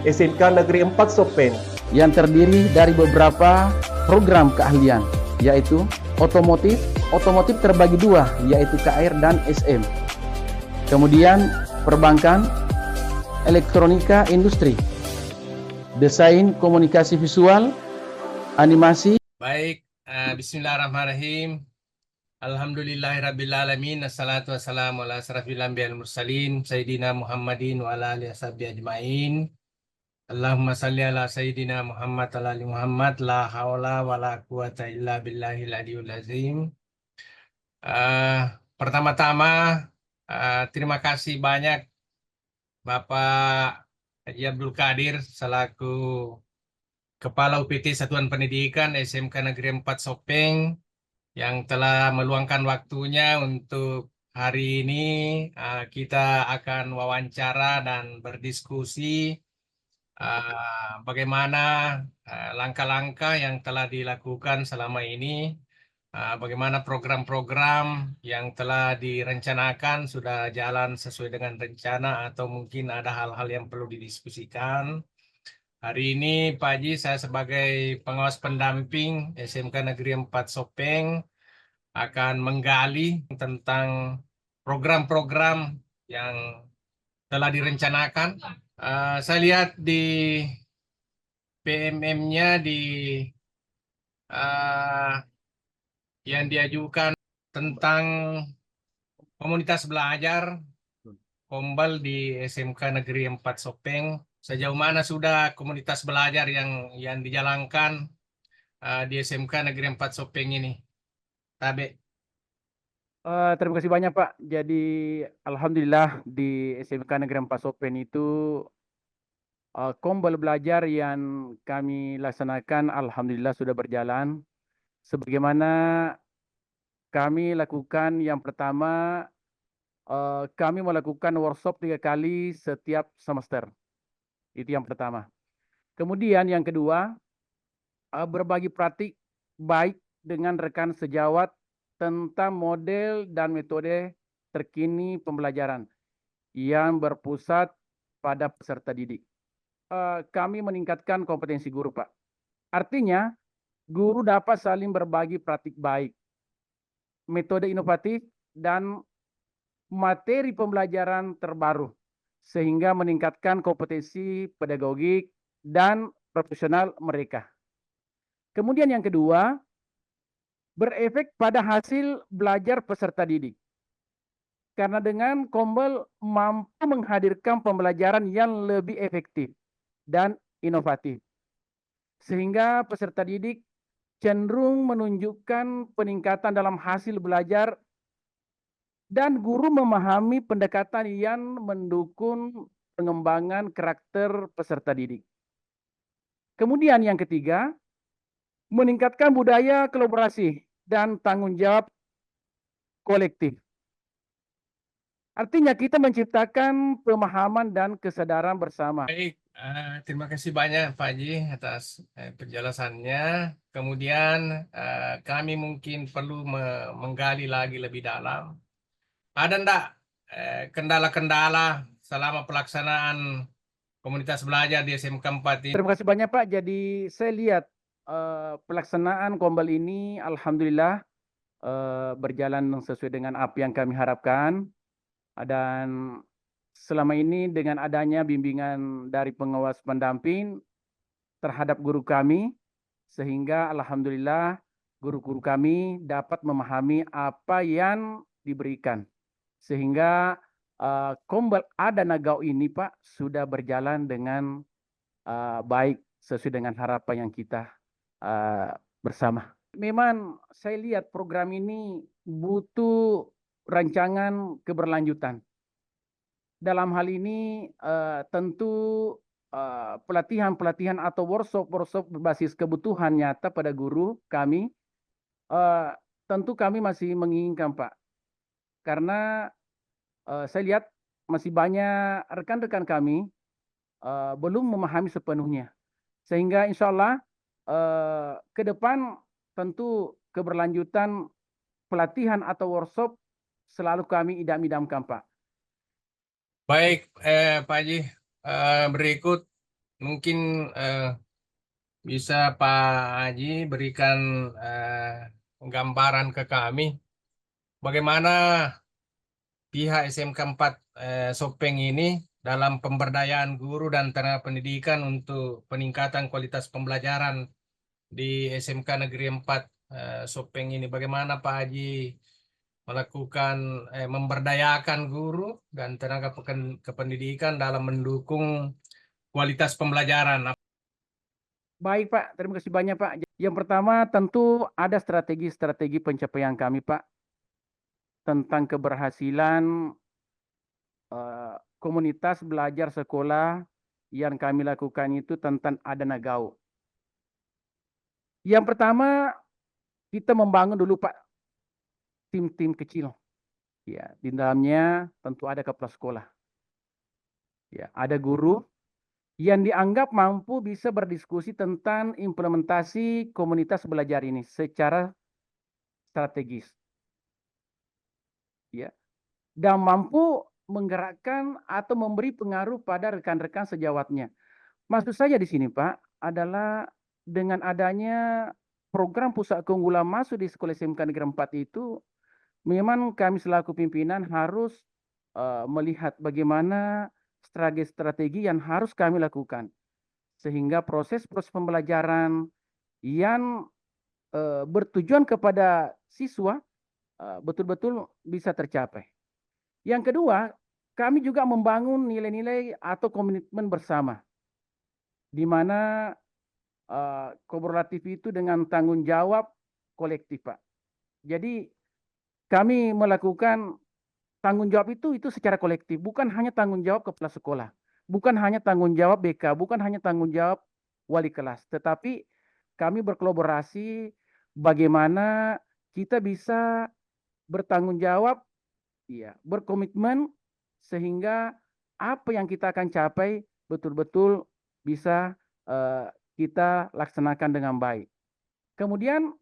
SMK Negeri 4 Sopeng yang terdiri dari beberapa program keahlian, yaitu otomotif terbagi dua, yaitu KR dan SM. Kemudian perbankan, elektronika industri, desain komunikasi visual, animasi. Baik, bismillahirrahmanirrahim. Alhamdulillahirrabbilalamin. Assalatu wassalamu ala asrafil anbiya wal mursalin Sayyidina Muhammadin wa ala alihi washabihi ajma'in. Allahumma salli ala Sayyidina Muhammad ala ali Muhammad. La hawla wa la quwata illa billahil aliyul azim. Pertama-tama terima kasih banyak Bapak Haji Abdul Qadir selaku Kepala UPT Satuan Pendidikan SMK Negeri 4 Sopeng yang telah meluangkan waktunya untuk hari ini. Kita akan wawancara dan berdiskusi bagaimana langkah-langkah yang telah dilakukan selama ini, bagaimana program-program yang telah direncanakan sudah jalan sesuai dengan rencana atau mungkin ada hal-hal yang perlu didiskusikan. Hari ini Pak Haji, saya sebagai pengawas pendamping SMK Negeri 4 Sopeng akan menggali tentang program-program yang telah direncanakan. Saya lihat di PMM-nya yang diajukan tentang komunitas belajar Kombal di SMK Negeri 4 Sopeng. Sejauh mana sudah komunitas belajar yang dijalankan di SMK Negeri 4 Sopeng ini? Tabe. Terima kasih banyak Pak. Jadi alhamdulillah di SMK Negeri 4 Sopeng itu kombal belajar yang kami laksanakan alhamdulillah sudah berjalan. Sebagaimana kami lakukan yang pertama, kami melakukan workshop 3 kali setiap semester. Itu yang pertama. Kemudian yang kedua, berbagi praktik baik dengan rekan sejawat tentang model dan metode terkini pembelajaran yang berpusat pada peserta didik. Kami meningkatkan kompetensi guru, Pak. Artinya, guru dapat saling berbagi praktik baik, metode inovatif, dan materi pembelajaran terbaru, sehingga meningkatkan kompetensi pedagogik dan profesional mereka. Kemudian yang kedua, berefek pada hasil belajar peserta didik. Karena dengan Kombel mampu menghadirkan pembelajaran yang lebih efektif dan inovatif. Sehingga peserta didik cenderung menunjukkan peningkatan dalam hasil belajar dan guru memahami pendekatan yang mendukung pengembangan karakter peserta didik. Kemudian yang ketiga, meningkatkan budaya kolaborasi dan tanggung jawab kolektif. Artinya kita menciptakan pemahaman dan kesadaran bersama. Baik, terima kasih banyak Pak Haji atas penjelasannya. Kemudian kami mungkin perlu menggali lagi lebih dalam. Ada enggak kendala-kendala selama pelaksanaan komunitas belajar di SMK 4 ini? Terima kasih banyak Pak. Jadi saya lihat pelaksanaan Kombel ini alhamdulillah berjalan sesuai dengan apa yang kami harapkan. Dan selama ini dengan adanya bimbingan dari pengawas pendamping terhadap guru kami, sehingga alhamdulillah guru-guru kami dapat memahami apa yang diberikan. Sehingga Kombel Ada Nagau ini Pak sudah berjalan dengan baik sesuai dengan harapan yang kita bersama. Memang saya lihat program ini butuh rancangan keberlanjutan. Dalam hal ini tentu pelatihan-pelatihan atau workshop berbasis kebutuhan nyata pada guru kami, tentu kami masih menginginkan Pak. Karena saya lihat masih banyak rekan-rekan kami belum memahami sepenuhnya. Sehingga insya Allah ke depan tentu keberlanjutan pelatihan atau workshop selalu kami idam-idamkan Pak. Baik Pak Haji, berikut mungkin bisa Pak Haji berikan gambaran ke kami bagaimana pihak SMK 4 Sopeng ini dalam pemberdayaan guru dan tenaga pendidikan untuk peningkatan kualitas pembelajaran di SMK Negeri 4 Sopeng ini. Bagaimana Pak Haji melakukan memberdayakan guru dan tenaga kependidikan dalam mendukung kualitas pembelajaran. Baik Pak, terima kasih banyak Pak. Yang pertama tentu ada strategi-strategi pencapaian kami Pak tentang keberhasilan komunitas belajar sekolah yang kami lakukan itu tentang Adana Gau. Yang pertama kita membangun dulu Pak tim-tim kecil. Ya, di dalamnya tentu ada kepala sekolah. Ya, ada guru yang dianggap mampu bisa berdiskusi tentang implementasi komunitas belajar ini secara strategis. Ya. Dan mampu menggerakkan atau memberi pengaruh pada rekan-rekan sejawatnya. Maksud saya di sini Pak adalah dengan adanya program pusat keunggulan masuk di sekolah SMK Negeri 4 itu memang kami selaku pimpinan harus melihat bagaimana strategi-strategi yang harus kami lakukan sehingga proses-proses pembelajaran yang bertujuan kepada siswa betul-betul bisa tercapai. Yang kedua, kami juga membangun nilai-nilai atau komitmen bersama, di mana kolaboratif itu dengan tanggung jawab kolektif, Pak. Jadi kami melakukan tanggung jawab itu secara kolektif, bukan hanya tanggung jawab kepala sekolah, bukan hanya tanggung jawab BK, bukan hanya tanggung jawab wali kelas, tetapi kami berkolaborasi bagaimana kita bisa bertanggung jawab, ya, berkomitmen sehingga apa yang kita akan capai betul-betul bisa kita laksanakan dengan baik. Kemudian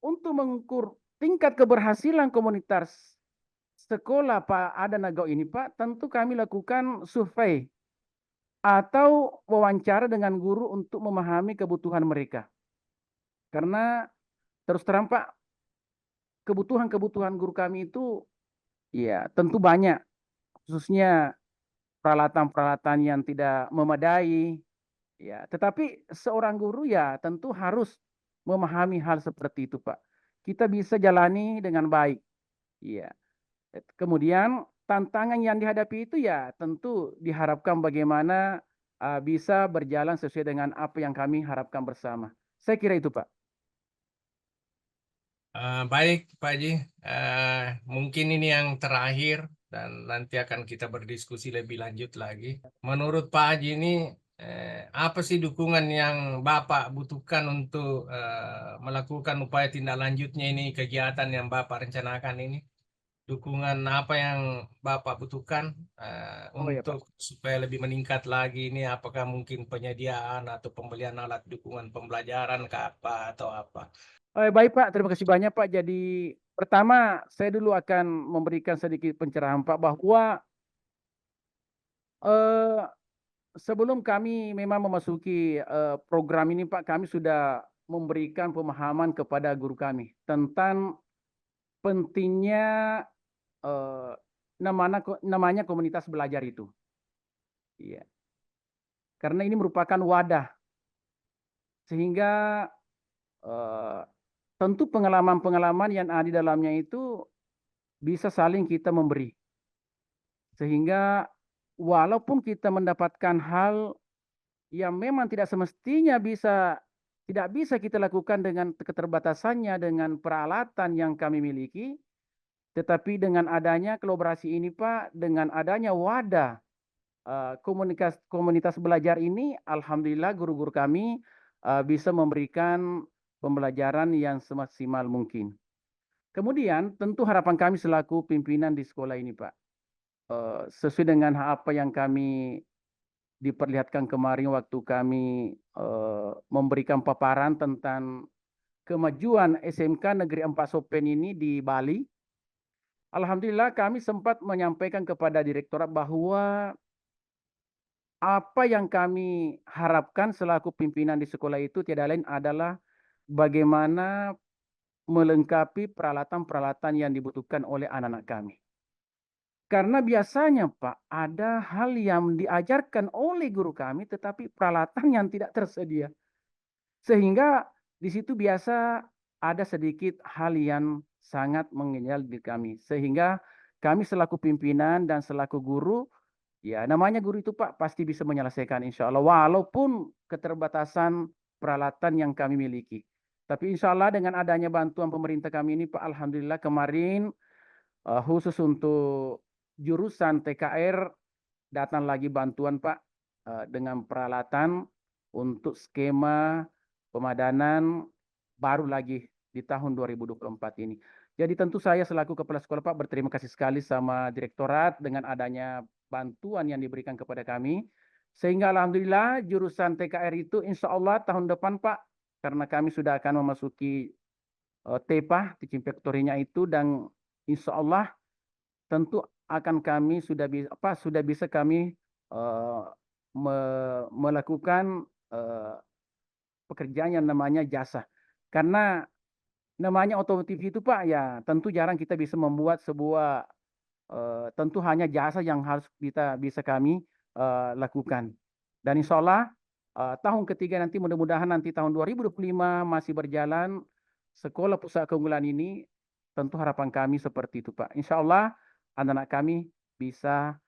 untuk mengukur tingkat keberhasilan komunitas sekolah Pak Adana Gau ini Pak, tentu kami lakukan survei atau wawancara dengan guru untuk memahami kebutuhan mereka. Karena terus terang Pak, kebutuhan guru kami itu ya tentu banyak, khususnya peralatan-peralatan yang tidak memadai. Ya, tetapi seorang guru ya tentu harus memahami hal seperti itu, Pak. Kita bisa jalani dengan baik. Ya. Kemudian tantangan yang dihadapi itu ya tentu diharapkan bagaimana bisa berjalan sesuai dengan apa yang kami harapkan bersama. Saya kira itu, Pak. Baik Pak Haji, mungkin ini yang terakhir dan nanti akan kita berdiskusi lebih lanjut lagi. Menurut Pak Haji ini apa sih dukungan yang Bapak butuhkan untuk melakukan upaya tindak lanjutnya ini kegiatan yang Bapak rencanakan ini? Dukungan apa yang Bapak butuhkan Oh ya, Pak. untuk supaya lebih meningkat lagi ini? Apakah mungkin penyediaan atau pembelian alat dukungan pembelajaran ke apa atau apa? Baik Pak, terima kasih banyak Pak. Jadi pertama saya dulu akan memberikan sedikit pencerahan Pak bahwa sebelum kami memang memasuki program ini Pak, kami sudah memberikan pemahaman kepada guru kami tentang pentingnya namanya komunitas belajar itu. Iya. Karena ini merupakan wadah sehingga tentu pengalaman-pengalaman yang ada di dalamnya itu bisa saling kita memberi. Sehingga walaupun kita mendapatkan hal yang memang tidak semestinya tidak bisa kita lakukan dengan keterbatasannya dengan peralatan yang kami miliki, tetapi dengan adanya kolaborasi ini Pak, dengan adanya wadah komunitas belajar ini, alhamdulillah guru-guru kami bisa memberikan pembelajaran yang semaksimal mungkin. Kemudian tentu harapan kami selaku pimpinan di sekolah ini Pak, sesuai dengan apa yang kami diperlihatkan kemarin waktu kami memberikan paparan tentang kemajuan SMK Negeri 4 Sopeng ini di Bali. Alhamdulillah kami sempat menyampaikan kepada direktorat bahwa apa yang kami harapkan selaku pimpinan di sekolah itu tiada lain adalah bagaimana melengkapi peralatan-peralatan yang dibutuhkan oleh anak-anak kami. Karena biasanya Pak, ada hal yang diajarkan oleh guru kami tetapi peralatan yang tidak tersedia. Sehingga di situ biasa ada sedikit hal yang sangat mengenyal di kami. Sehingga kami selaku pimpinan dan selaku guru, ya namanya guru itu Pak pasti bisa menyelesaikan insya Allah. Walaupun keterbatasan peralatan yang kami miliki. Tapi insya Allah dengan adanya bantuan pemerintah kami ini Pak, Alhamdulillah kemarin khusus untuk jurusan TKR datang lagi bantuan Pak dengan peralatan untuk skema pemadanan baru lagi di tahun 2024 ini. Jadi tentu saya selaku kepala sekolah Pak berterima kasih sekali sama direktorat dengan adanya bantuan yang diberikan kepada kami. Sehingga alhamdulillah jurusan TKR itu insya Allah tahun depan Pak, karena kami sudah akan memasuki TEPA, teaching factory-nya itu, dan insya Allah tentu akan kami sudah bisa kami melakukan pekerjaan yang namanya jasa. Karena namanya otomotif itu Pak, ya tentu jarang kita bisa membuat sebuah tentu hanya jasa yang harus bisa kami lakukan. Dan insya Allah tahun ketiga nanti mudah-mudahan nanti tahun 2025 masih berjalan sekolah pusat keunggulan ini, tentu harapan kami seperti itu Pak. Insya Allah anak-anak kami bisa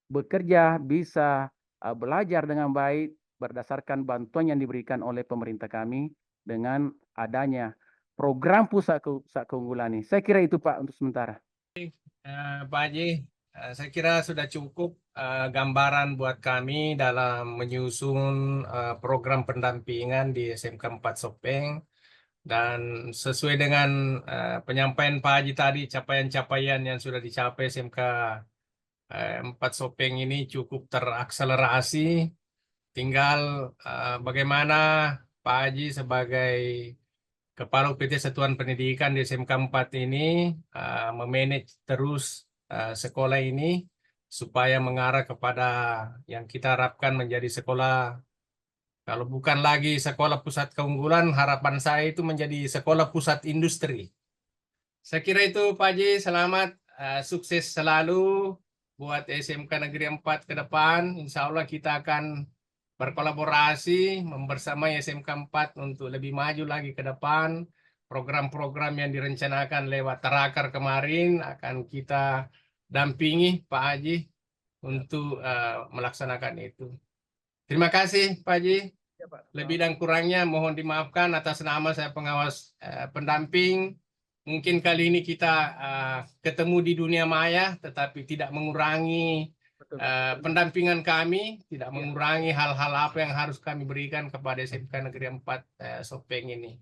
bekerja, bisa belajar dengan baik berdasarkan bantuan yang diberikan oleh pemerintah kami dengan adanya program pusat keunggulan ini. Saya kira itu Pak untuk sementara. Pak Haji, saya kira sudah cukup gambaran buat kami dalam menyusun program pendampingan di SMK 4 Sopeng. Dan sesuai dengan penyampaian Pak Haji tadi, capaian-capaian yang sudah dicapai SMK 4 Sopeng ini cukup terakselerasi. Tinggal bagaimana Pak Haji sebagai Kepala UPT Satuan Pendidikan di SMK 4 ini memanage terus sekolah ini supaya mengarah kepada yang kita harapkan menjadi sekolah, kalau bukan lagi sekolah pusat keunggulan, harapan saya itu menjadi sekolah pusat industri. Saya kira itu Pak Haji, selamat, sukses selalu buat SMK Negeri 4 ke depan. Insya Allah kita akan berkolaborasi membersamai SMK 4 untuk lebih maju lagi ke depan. Program-program yang direncanakan lewat Terakar kemarin akan kita dampingi Pak Haji untuk melaksanakan itu. Terima kasih Pak Haji. Ya, Pak. Lebih dan kurangnya mohon dimaafkan atas nama saya pengawas pendamping. Mungkin kali ini kita ketemu di dunia maya, tetapi tidak mengurangi pendampingan kami, tidak mengurangi hal-hal apa yang harus kami berikan kepada SMK Negeri 4 Sopeng ini.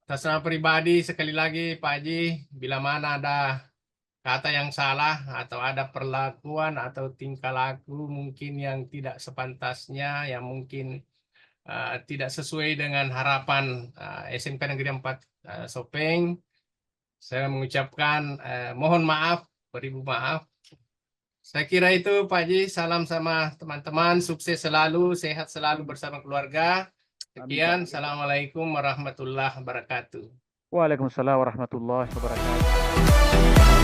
Atas nama pribadi, sekali lagi Pak Haji, bila mana ada kata yang salah atau ada perlakuan atau tingkah laku mungkin yang tidak sepantasnya, yang mungkin tidak sesuai dengan harapan SMK Negeri 4 Sopeng, saya mengucapkan mohon maaf, beribu maaf. Saya kira itu Pak Haji, salam sama teman-teman, sukses selalu, sehat selalu bersama keluarga. Sekian, Assalamualaikum warahmatullahi wabarakatuh. Waalaikumsalam warahmatullahi wabarakatuh.